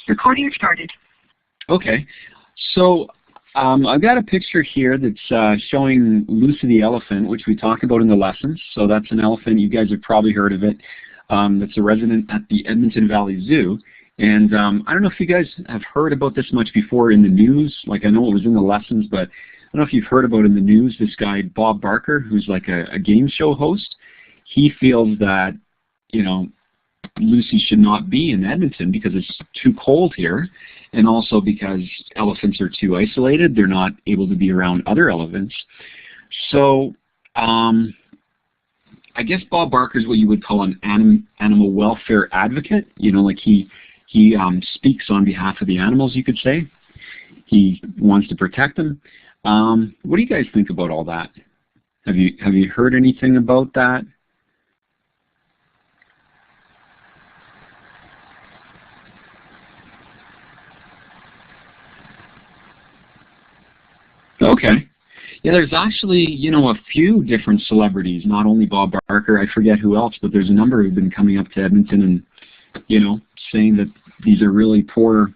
Recording started. Okay, so I've got a picture here that's showing Lucy the elephant, which we talk about in the lessons. So that's an elephant, you guys have probably heard of it. That's a resident at the Edmonton Valley Zoo. And I don't know if you guys have heard about this much before in the news. Like, I know it was in the lessons, but I don't know if you've heard about in the news this guy, Bob Barker, who's like a game show host. He feels that, you know, Lucy should not be in Edmonton because it's too cold here, and also because elephants are too isolated. They're not able to be around other elephants. So I guess Bob Barker is what you would call an animal welfare advocate. You know, like he speaks on behalf of the animals, you could say. He wants to protect them. What do you guys think about all that? Have you heard anything about that? Okay. Yeah, there's actually, you know, a few different celebrities, not only Bob Barker, I forget who else, but there's a number who've been coming up to Edmonton and, you know, saying that these are really poor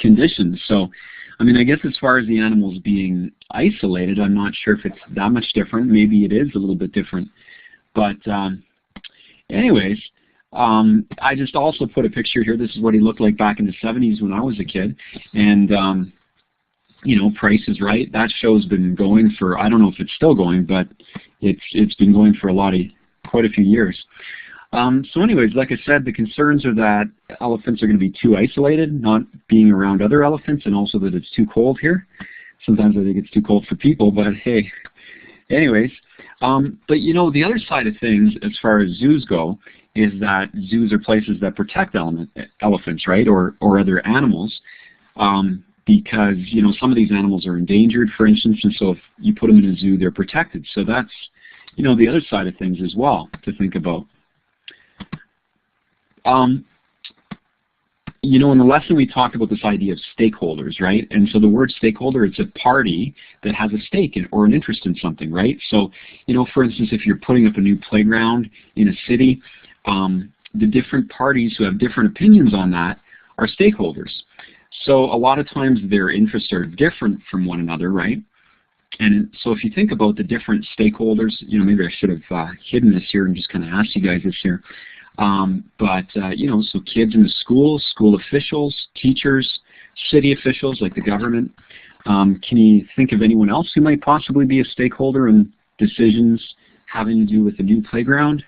conditions. So, I mean, I guess as far as the animals being isolated, I'm not sure if it's that much different. Maybe it is a little bit different. But anyways, I just also put a picture here. This is what he looked like back in the 70s when I was a kid. And you know, Price is Right. That show's been going for, I don't know if it's still going, but it's been going for quite a few years. So anyways, like I said, the concerns are that elephants are going to be too isolated, not being around other elephants, and also that it's too cold here. Sometimes I think it's too cold for people, but hey. Anyways, but you know, the other side of things as far as zoos go is that zoos are places that protect elephants, right, or other animals. Because, you know, some of these animals are endangered, for instance, and so if you put them in a zoo, they're protected. So that's, you know, the other side of things as well to think about. You know, in the lesson we talked about this idea of stakeholders, right? And so the word stakeholder, it's a party that has a stake in, or an interest in something, right? So, you know, for instance, if you're putting up a new playground in a city, the different parties who have different opinions on that are stakeholders. So a lot of times their interests are different from one another, right? And so if you think about the different stakeholders, you know, maybe I should have hidden this here and just kind of asked you guys this here. You know, so kids in the schools, school officials, teachers, city officials like the government. Can you think of anyone else who might possibly be a stakeholder in decisions having to do with the new playground?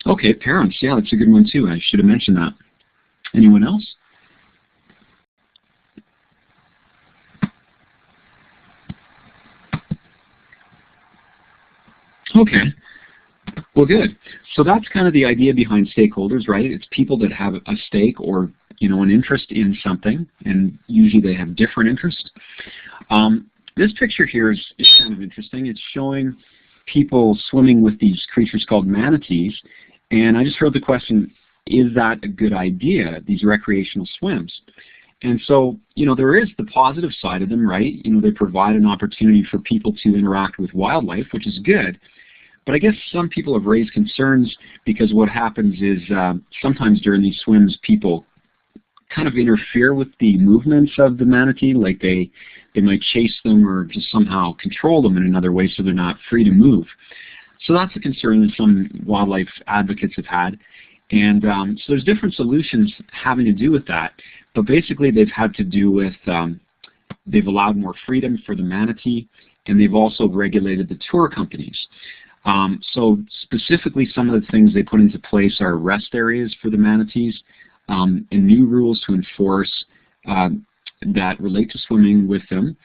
Okay, parents. Yeah, that's a good one too. I should have mentioned that. Anyone else? Okay. Well, good. So that's kind of the idea behind stakeholders, right? It's people that have a stake or, you know, an interest in something, and usually they have different interests. This picture here is kind of interesting. It's showing people swimming with these creatures called manatees, and I just heard the question, is that a good idea, these recreational swims? And so, you know, there is the positive side of them, right? You know, they provide an opportunity for people to interact with wildlife, which is good. But I guess some people have raised concerns because what happens is sometimes during these swims, people kind of interfere with the movements of the manatee, like they might chase them or just somehow control them in another way so they're not free to move. So that's a concern that some wildlife advocates have had. And so there's different solutions having to do with that, but basically they've had to do with, they've allowed more freedom for the manatee, and they've also regulated the tour companies. So specifically some of the things they put into place are rest areas for the manatees, and new rules to enforce that relate to swimming with them.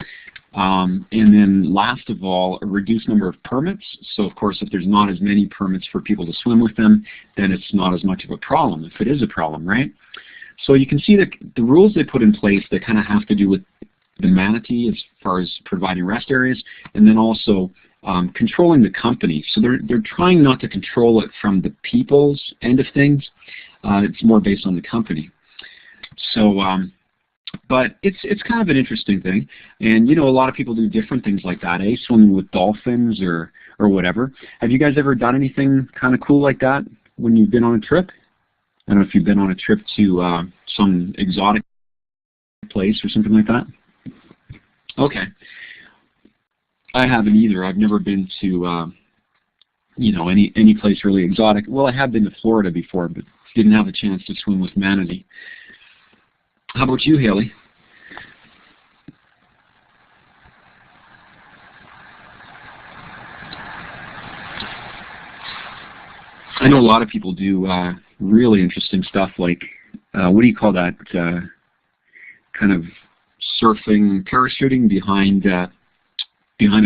And then last of all, a reduced number of permits. So of course, if there's not as many permits for people to swim with them, then it's not as much of a problem, if it is a problem, right? So you can see that the rules they put in place that kind of have to do with the manatee as far as providing rest areas, and then also controlling the company. So they're trying not to control it from the people's end of things. It's more based on the company. So but it's kind of an interesting thing, and you know, a lot of people do different things like that, swimming with dolphins or whatever. Have you guys ever done anything kind of cool like that when you've been on a trip? I don't know if you've been on a trip to some exotic place or something like that. Okay. I haven't either. I've never been to, you know, any place really exotic. Well, I have been to Florida before, but didn't have a chance to swim with manatee. How about you, Haley? I know a lot of people do really interesting stuff like, what do you call that, kind of surfing, parachuting behind a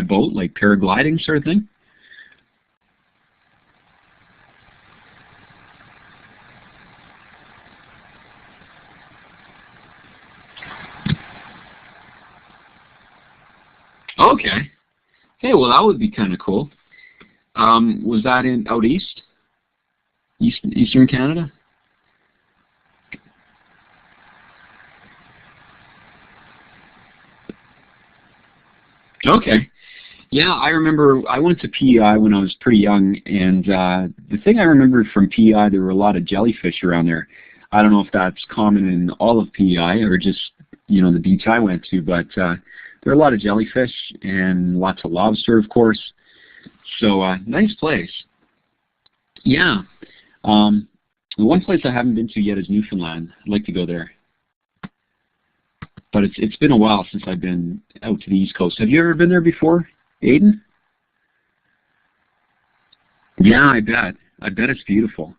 boat, like paragliding sort of thing? Okay. Hey, well, that would be kind of cool. Was that out east? Eastern Canada? Okay. Yeah, I remember I went to PEI when I was pretty young, and the thing I remembered from PEI, there were a lot of jellyfish around there. I don't know if that's common in all of PEI or just, you know, the beach I went to, but there are a lot of jellyfish and lots of lobster, of course. So, nice place. Yeah. The one place I haven't been to yet is Newfoundland. I'd like to go there. But it's been a while since I've been out to the East Coast. Have you ever been there before, Aiden? Yeah, I bet. I bet it's beautiful.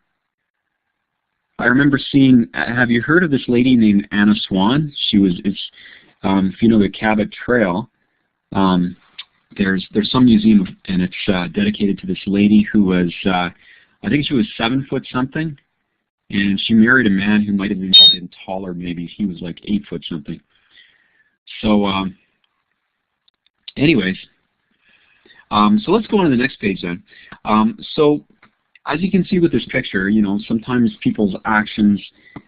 I remember seeing, have you heard of this lady named Anna Swan? If you know the Cabot Trail, there's some museum, and it's dedicated to this lady who was, I think she was 7 foot something, and she married a man who might have been taller, maybe. He was like 8 foot something. So, anyways, so let's go on to the next page then. So, as you can see with this picture, you know, sometimes people's actions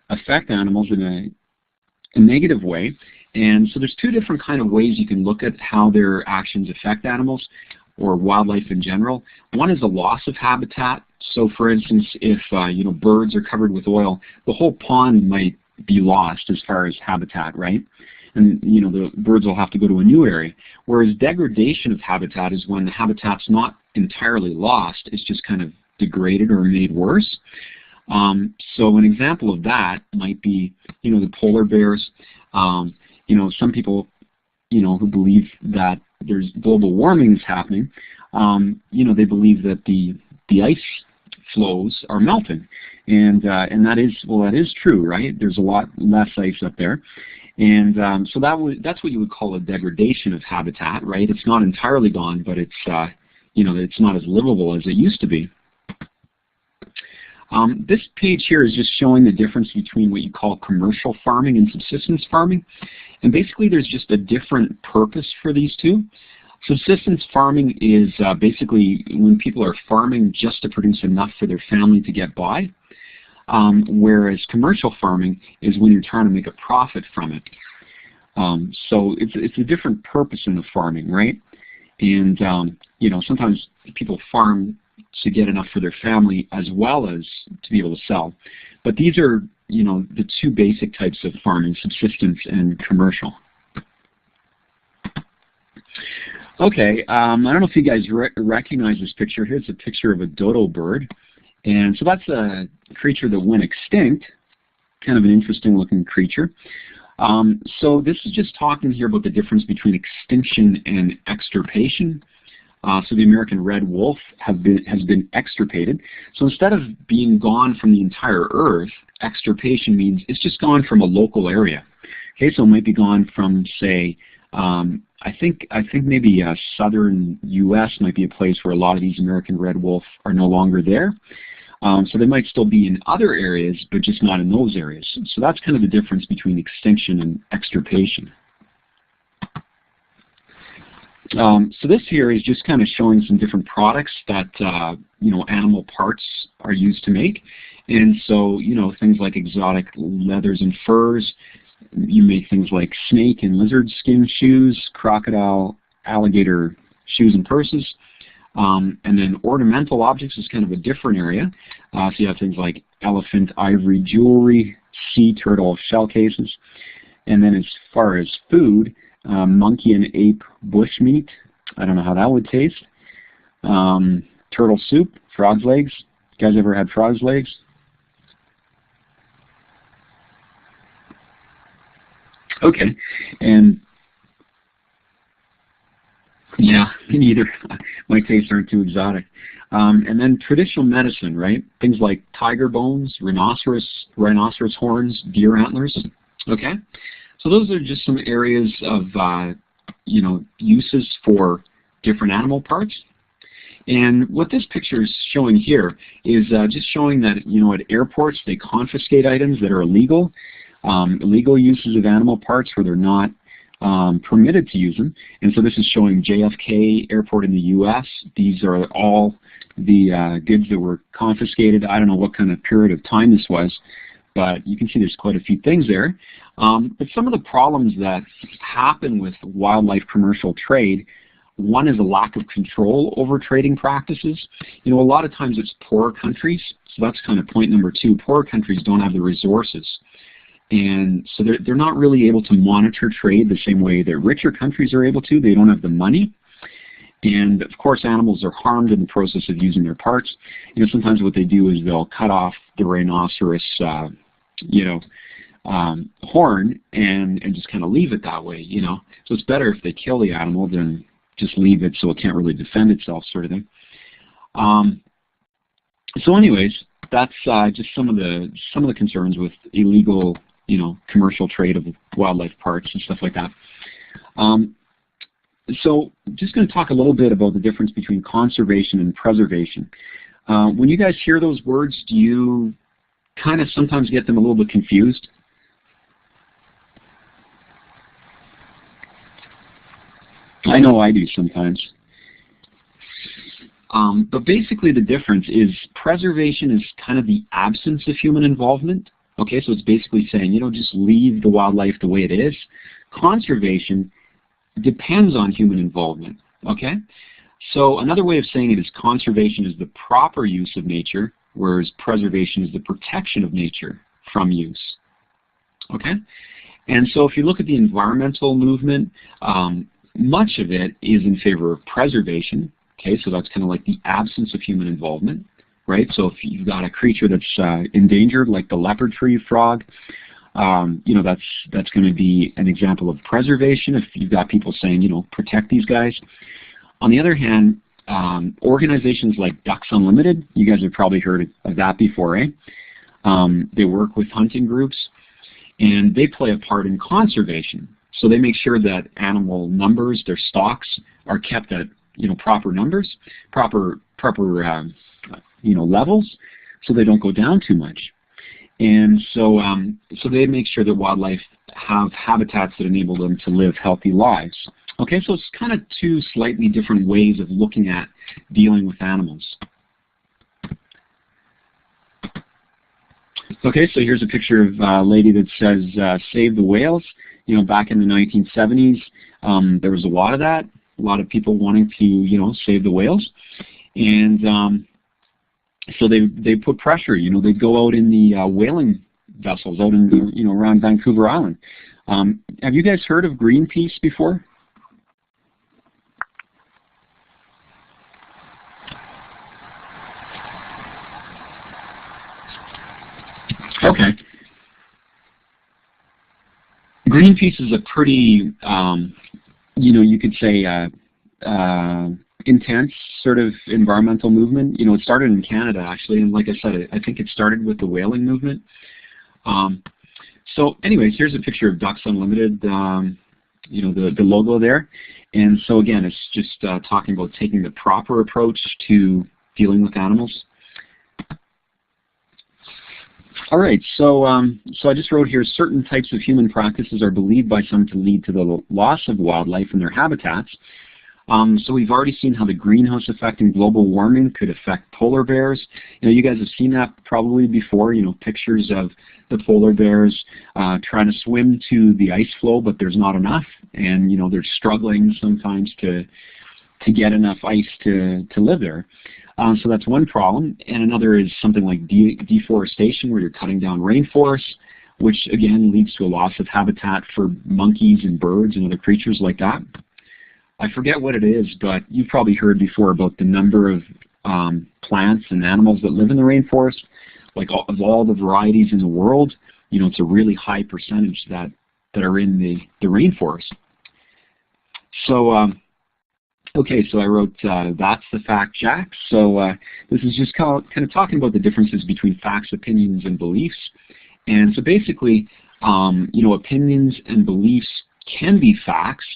affect animals in a negative way. And so there's two different kind of ways you can look at how their actions affect animals or wildlife in general. One is the loss of habitat. So, for instance, if you know, birds are covered with oil, the whole pond might be lost as far as habitat, right? And you know, the birds will have to go to a new area. Whereas degradation of habitat is when the habitat's not entirely lost, it's just kind of degraded or made worse. So an example of that might be, you know, the polar bears. You know, some people, you know, who believe that there's global warming is happening, you know, they believe that the ice flows are melting, and that is true, right? There's a lot less ice up there. And so that's what you would call a degradation of habitat, right? It's not entirely gone, but it's you know, it's not as livable as it used to be. This page here is just showing the difference between what you call commercial farming and subsistence farming, and basically there's just a different purpose for these two. Subsistence farming is basically when people are farming just to produce enough for their family to get by. Whereas commercial farming is when you're trying to make a profit from it. So it's a different purpose in the farming, right? And you know, sometimes people farm to get enough for their family as well as to be able to sell. But these are, you know, the two basic types of farming, subsistence and commercial. Okay, I don't know if you guys recognize this picture. Here's a picture of a dodo bird. And so that's a creature that went extinct, kind of an interesting looking creature. So this is just talking here about the difference between extinction and extirpation. So the American red wolf has been extirpated. So instead of being gone from the entire earth, extirpation means it's just gone from a local area. Okay, so it might be gone from, say, I think maybe southern U.S. might be a place where a lot of these American red wolf are no longer there. So they might still be in other areas, but just not in those areas. So that's kind of the difference between extinction and extirpation. So this here is just kind of showing some different products that you know, animal parts are used to make. And so, you know, things like exotic leathers and furs. You make things like snake and lizard skin shoes, crocodile, alligator shoes and purses. And then ornamental objects is kind of a different area. So you have things like elephant ivory jewelry, sea turtle shell cases. And then as far as food, monkey and ape bush meat. I don't know how that would taste. Turtle soup, frog's legs. You guys ever had frog's legs? Okay. And yeah, me neither. My tastes aren't too exotic. And then traditional medicine, right? Things like tiger bones, rhinoceros horns, deer antlers. Okay, so those are just some areas of uses for different animal parts. And what this picture is showing here is just showing that at airports they confiscate items that are illegal, illegal uses of animal parts where they're not permitted to use them. And so this is showing JFK Airport in the U.S. These are all the goods that were confiscated. I don't know what kind of period of time this was, but you can see there's quite a few things there. But some of the problems that happen with wildlife commercial trade, one is a lack of control over trading practices. A lot of times it's poor countries, so that's kind of point number two. Poor countries don't have the resources. And so they're not really able to monitor trade the same way that richer countries are able to. They don't have the money. And of course animals are harmed in the process of using their parts. Sometimes what they do is they'll cut off the rhinoceros horn and just kind of leave it that way, So it's better if they kill the animal than just leave it so it can't really defend itself, sort of thing. So anyways, that's just some of the concerns with illegal commercial trade of wildlife parts and stuff like that. So just going to talk a little bit about the difference between conservation and preservation. When you guys hear those words, do you kind of sometimes get them a little bit confused? I know I do sometimes. But basically the difference is preservation is kind of the absence of human involvement. Okay, so it's basically saying, just leave the wildlife the way it is. Conservation depends on human involvement. Okay, so another way of saying it is conservation is the proper use of nature, whereas preservation is the protection of nature from use. Okay, and so if you look at the environmental movement, much of it is in favor of preservation. Okay, so that's kind of like the absence of human involvement, right? So if you've got a creature that's endangered, like the leopard tree frog, that's going to be an example of preservation. If you've got people saying, protect these guys. On the other hand, organizations like Ducks Unlimited, you guys have probably heard of that before, eh? They work with hunting groups, and they play a part in conservation. So they make sure that animal numbers, their stocks, are kept at proper numbers, proper levels, so they don't go down too much. And so so they make sure that wildlife have habitats that enable them to live healthy lives. Okay, so it's kind of two slightly different ways of looking at dealing with animals. Okay, so here's a picture of a lady that says, save the whales. Back in the 1970s, there was a lot of that. A lot of people wanting to, save the whales, and so they put pressure. They'd go out in the whaling vessels out in around Vancouver Island. Have you guys heard of Greenpeace before? Okay. Greenpeace is a pretty you could say intense sort of environmental movement. It started in Canada actually, and like I said, I think it started with the whaling movement. So anyways, here's a picture of Ducks Unlimited, the logo there. And so again, it's just talking about taking the proper approach to dealing with animals. All right, so I just wrote here, certain types of human practices are believed by some to lead to the loss of wildlife and their habitats. So we've already seen how the greenhouse effect and global warming could affect polar bears. You guys have seen that probably before, pictures of the polar bears trying to swim to the ice floe, but there's not enough, and they're struggling sometimes to to get enough ice to live there. So that's one problem. And another is something like deforestation, where you're cutting down rainforests, which again leads to a loss of habitat for monkeys and birds and other creatures like that. I forget what it is, but you've probably heard before about the number of plants and animals that live in the rainforest. Like of all the varieties in the world, you know, it's a really high percentage that are in the rainforest. So, okay, so I wrote, that's the fact, Jack. So this is just kind of talking about the differences between facts, opinions, and beliefs. And so basically, you know, opinions and beliefs can be facts,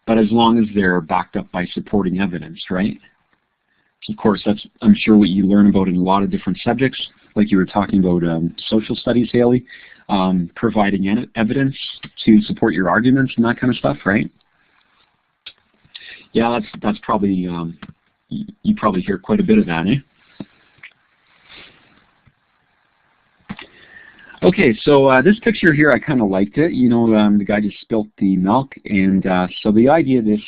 but as long as they're backed up by supporting evidence, right? Of course, that's, I'm sure, what you learn about in a lot of different subjects, like you were talking about social studies, Haley, providing evidence to support your arguments and that kind of stuff, right? Yeah, that's probably, you probably hear quite a bit of that, eh? Okay, so this picture here, I kind of liked it. You know, the guy just spilt the milk, and so the idea of this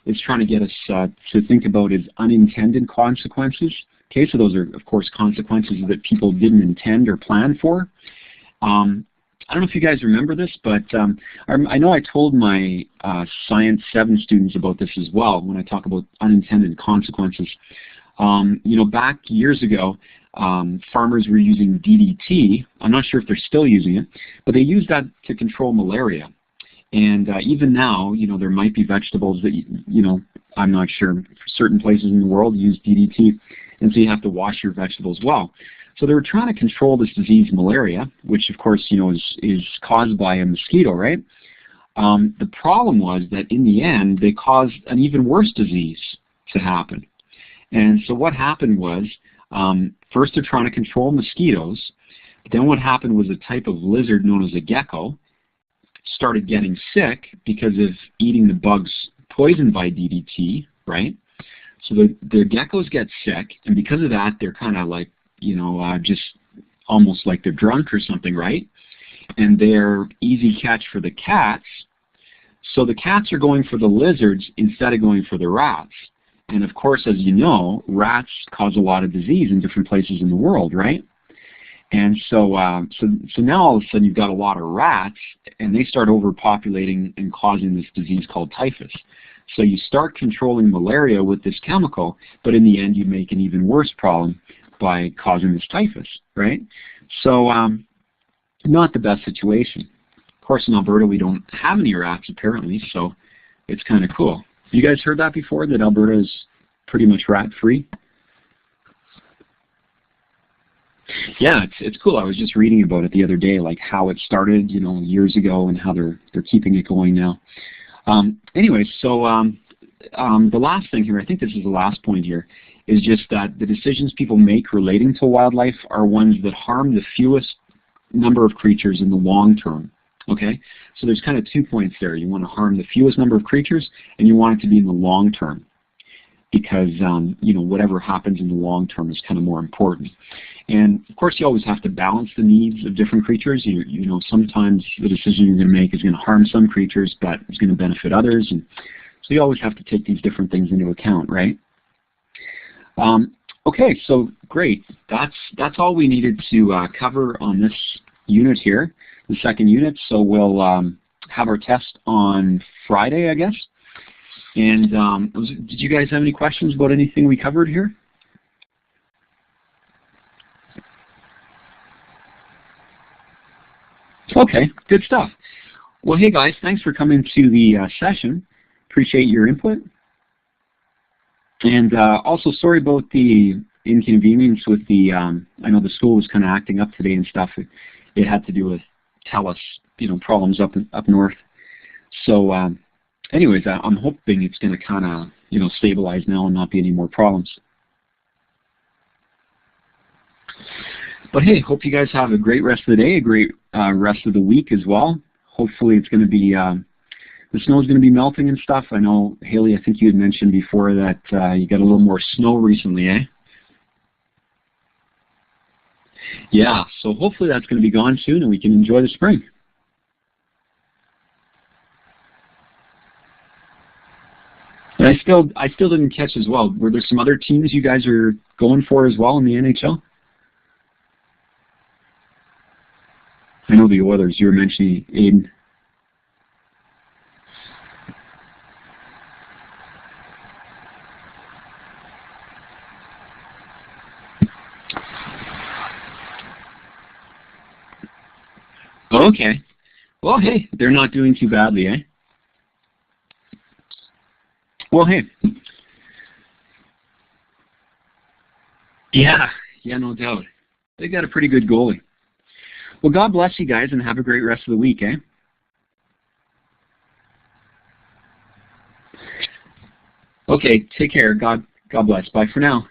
is trying to get us to think about is unintended consequences. Okay, so those are, of course, consequences that people didn't intend or plan for. I don't know if you guys remember this, but I know I told my Science 7 students about this as well when I talk about unintended consequences. You know, back years ago, farmers were using DDT. I'm not sure if they're still using it, but they used that to control malaria. And even now, you know, there might be vegetables that, you know, I'm not sure, certain places in the world use DDT, and so you have to wash your vegetables well. So they were trying to control this disease, malaria, which of course, you know, is caused by a mosquito, right? The problem was that in the end, they caused an even worse disease to happen. And so what happened was, first they're trying to control mosquitoes, but then what happened was a type of lizard known as a gecko started getting sick because of eating the bugs poisoned by DDT, right? So the geckos get sick, and because of that, they're kind of like, you know, just almost like they're drunk or something, right? And they're easy catch for the cats. So the cats are going for the lizards instead of going for the rats. And of course, as you know, rats cause a lot of disease in different places in the world, right? And so, so now all of a sudden you've got a lot of rats, and they start overpopulating and causing this disease called typhus. So you start controlling malaria with this chemical, but in the end you make an even worse problem by causing this typhus, right? So not the best situation. Of course, in Alberta we don't have any rats apparently, so it's kind of cool. You guys heard that before, that Alberta is pretty much rat-free? Yeah, it's cool. I was just reading about it the other day, like how it started, you know, years ago, and how they're keeping it going now. Anyway, so the last thing here, I think this is the last point here, is just that the decisions people make relating to wildlife are ones that harm the fewest number of creatures in the long term. Okay, so there's kind of 2 points there. You want to harm the fewest number of creatures, and you want it to be in the long term, because you know, whatever happens in the long term is kind of more important. And of course, you always have to balance the needs of different creatures. You know, sometimes the decision you're going to make is going to harm some creatures, but it's going to benefit others, and so you always have to take these different things into account, right? Okay, so great. That's all we needed to cover on this unit here, the second unit. So we'll have our test on Friday, I guess. And did you guys have any questions about anything we covered here? Okay, good stuff. Well, hey guys, thanks for coming to the session. Appreciate your input. And also, sorry about the inconvenience with the, I know the school was kind of acting up today and stuff. It had to do with TELUS, you know, problems up north. So anyways, I'm hoping it's going to kind of, you know, stabilize now and not be any more problems. But hey, hope you guys have a great rest of the day, a great rest of the week as well. Hopefully it's going to be, the snow is going to be melting and stuff. I know, Haley, I think you had mentioned before that you got a little more snow recently, eh? Yeah, so hopefully that's going to be gone soon and we can enjoy the spring. I still didn't catch as well. Were there some other teams you guys are going for as well in the NHL? I know the Oilers. You were mentioning Aiden. Okay. Well, hey, they're not doing too badly, eh? Well, hey. Yeah, no doubt. They got a pretty good goalie. Well, God bless you guys and have a great rest of the week, eh? Okay, take care. God bless. Bye for now.